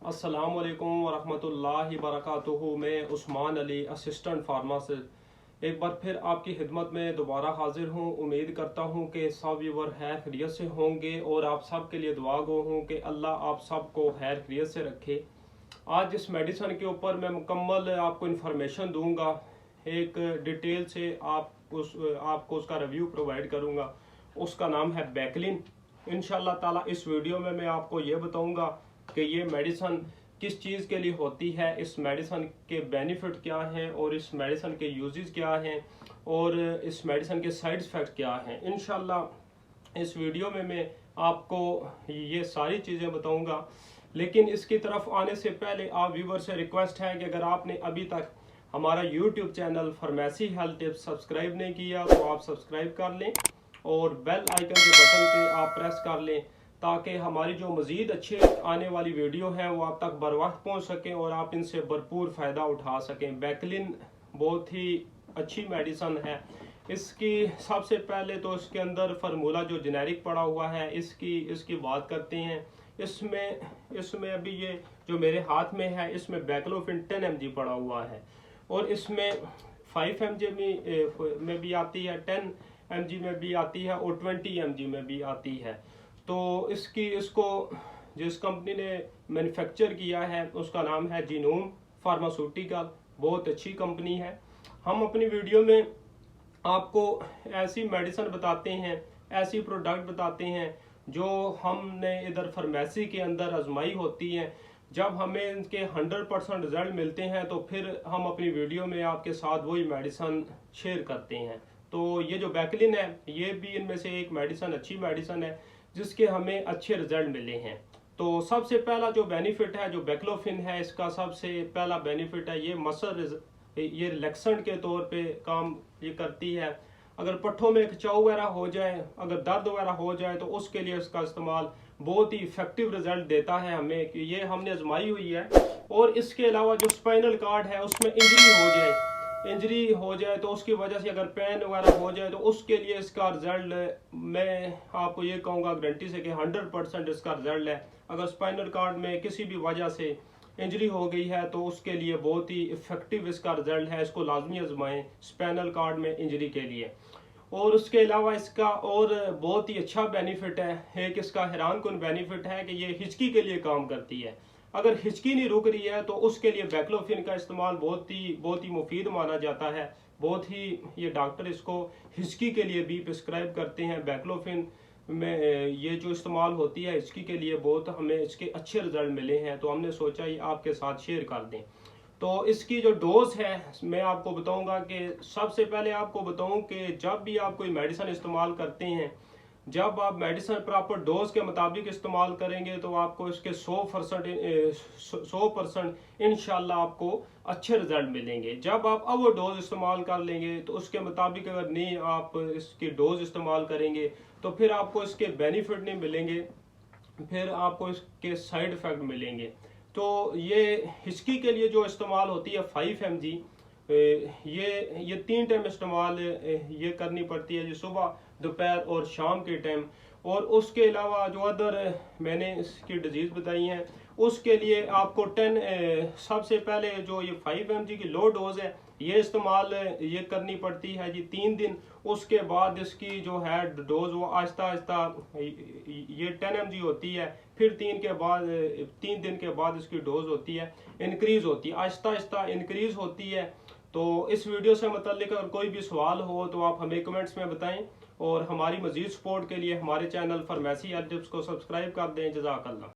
अस्सलामुअलैकुम वरहमतुल्लाहि वबरकातुहू। मैं उस्मान अली, असिस्टेंट फार्मासिस्ट, एक बार फिर आपकी खिदमत में दोबारा हाजिर हूँ। उम्मीद करता हूँ कि सब व्यूवर खैर खैरियत से होंगे और आप सब के लिए दुआ गो हूँ कि अल्लाह आप सब को खैर खैरियत से रखे। आज इस मेडिसन के ऊपर मैं मुकम्मल आपको इन्फॉर्मेशन दूंगा, एक डिटेल से आपको उसका रिव्यू प्रोवाइड करूँगा। उसका नाम है बैकलिन। इंशाल्लाह ताला इस वीडियो में मैं आपको ये बताऊँगा कि ये मेडिसन किस चीज़ के लिए होती है, इस मेडिसन के बेनिफिट क्या हैं और इस मेडिसन के यूजेस क्या हैं और इस मेडिसन के साइड इफ़ेक्ट क्या हैं। इंशाल्लाह इस वीडियो में मैं आपको ये सारी चीज़ें बताऊंगा। लेकिन इसकी तरफ आने से पहले आप व्यूवर से रिक्वेस्ट है कि अगर आपने अभी तक हमारा YouTube channel pharmacy health tips subscribe नहीं किया तो आप सब्सक्राइब कर लें और बेल आइकन के बटन पे आप प्रेस कर लें ताकि हमारी जो मज़ीद अच्छे आने वाली वीडियो है वो आप तक बर वक्त पहुँच सकें और आप इनसे भरपूर फ़ायदा उठा सकें। बैकलिन बहुत ही अच्छी मेडिसन है। इसकी सबसे पहले तो इसके अंदर फार्मूला जो जेनेरिक पड़ा हुआ है इसकी बात करते हैं। इसमें अभी ये जो मेरे हाथ में है इसमें बैक्लोफिन 10 mg पड़ा हुआ है और इसमें 5 mg में भी आती है, 10 mg में भी आती है और 20 mg में भी आती है। तो इसको जिस कंपनी ने मैन्युफैक्चर किया है उसका नाम है जीनोम फार्मास्यूटिकल। बहुत अच्छी कंपनी है। हम अपनी वीडियो में आपको ऐसी मेडिसिन बताते हैं, ऐसी प्रोडक्ट बताते हैं जो हमने इधर फार्मेसी के अंदर आजमाई होती हैं। जब हमें इनके 100% रिजल्ट मिलते हैं तो फिर हम अपनी वीडियो में आपके साथ वही मेडिसिन शेयर करते हैं। तो ये जो बैकलिन है ये भी इनमें से एक मेडिसिन, अच्छी मेडिसिन है जिसके हमें अच्छे रिजल्ट मिले हैं। तो सबसे पहला जो बेनिफिट है, जो बैक्लोफिन है, इसका सबसे पहला बेनिफिट है ये रिलैक्सेंट के तौर पे काम ये करती है। अगर पट्ठों में खिंचाव वगैरह हो जाए, अगर दर्द वगैरह हो जाए तो उसके लिए इसका इस्तेमाल बहुत ही इफेक्टिव रिजल्ट देता है हमें, कि ये हमने आजमाई हुई है। और इसके अलावा जो स्पाइनल कार्ड है उसमें इंजरी हो जाए तो उसकी वजह से अगर पेन वगैरह हो जाए तो उसके लिए इसका रिजल्ट मैं आपको ये कहूँगा गारंटी से कि 100% इसका रिजल्ट है। अगर स्पाइनल कार्ड में किसी भी वजह से इंजरी हो गई है तो उसके लिए बहुत ही इफेक्टिव इसका रिजल्ट है। इसको लाजमी आजमाएं स्पाइनल कार्ड में इंजरी के लिए। और उसके अलावा इसका और बहुत ही अच्छा बेनिफिट है, एक इसका हैरान कुन बेनिफिट है कि ये हिचकी के लिए काम करती है। अगर हिचकी नहीं रुक रही है तो उसके लिए बैक्लोफिन का इस्तेमाल बहुत ही मुफीद माना जाता है। बहुत ही ये डॉक्टर इसको हिचकी के लिए भी प्रिस्क्राइब करते हैं। बैक्लोफिन में ये जो इस्तेमाल होती है हिचकी के लिए, बहुत हमें इसके अच्छे रिजल्ट मिले हैं तो हमने सोचा ये आपके साथ शेयर कर दें। तो इसकी जो डोज है मैं आपको बताऊंगा कि सबसे पहले आपको बताऊं कि जब भी आप कोई मेडिसिन इस्तेमाल करते हैं, जब आप मेडिसिन प्रॉपर डोज के मुताबिक इस्तेमाल करेंगे तो आपको इसके 100% इंशाल्लाह आपको अच्छे रिजल्ट मिलेंगे। जब आप ओवर डोज इस्तेमाल कर लेंगे तो उसके मुताबिक अगर नहीं आप इसकी डोज इस्तेमाल करेंगे तो फिर आपको इसके बेनिफिट नहीं मिलेंगे, फिर आपको इसके साइड इफ़ेक्ट मिलेंगे। तो ये हिचकी के लिए जो इस्तेमाल होती है 5 mg, ये 3 टाइम इस्तेमाल ये करनी पड़ती है, जो सुबह, दोपहर और शाम के टाइम। और उसके अलावा जो अदर मैंने इसकी डिजीज़ बताई हैं उसके लिए आपको 10 सबसे पहले जो ये 5 mg की लो डोज है ये इस्तेमाल ये करनी पड़ती है जी 3 दिन। उसके बाद इसकी जो है डोज वो आहिस्ता आहिस्ता ये 10 mg होती है, फिर 3 दिन के बाद इसकी डोज होती है इंक्रीज होती है, आहिस्ता आहिस्ता इंक्रीज होती है। तो इस वीडियो से मतलब अगर कोई भी सवाल हो तो आप हमें कमेंट्स में बताएं और हमारी मजीद सपोर्ट के लिए हमारे चैनल फार्मेसी हेल्थ टिप्स को सब्सक्राइब कर दें। जज़ाकल्लाह।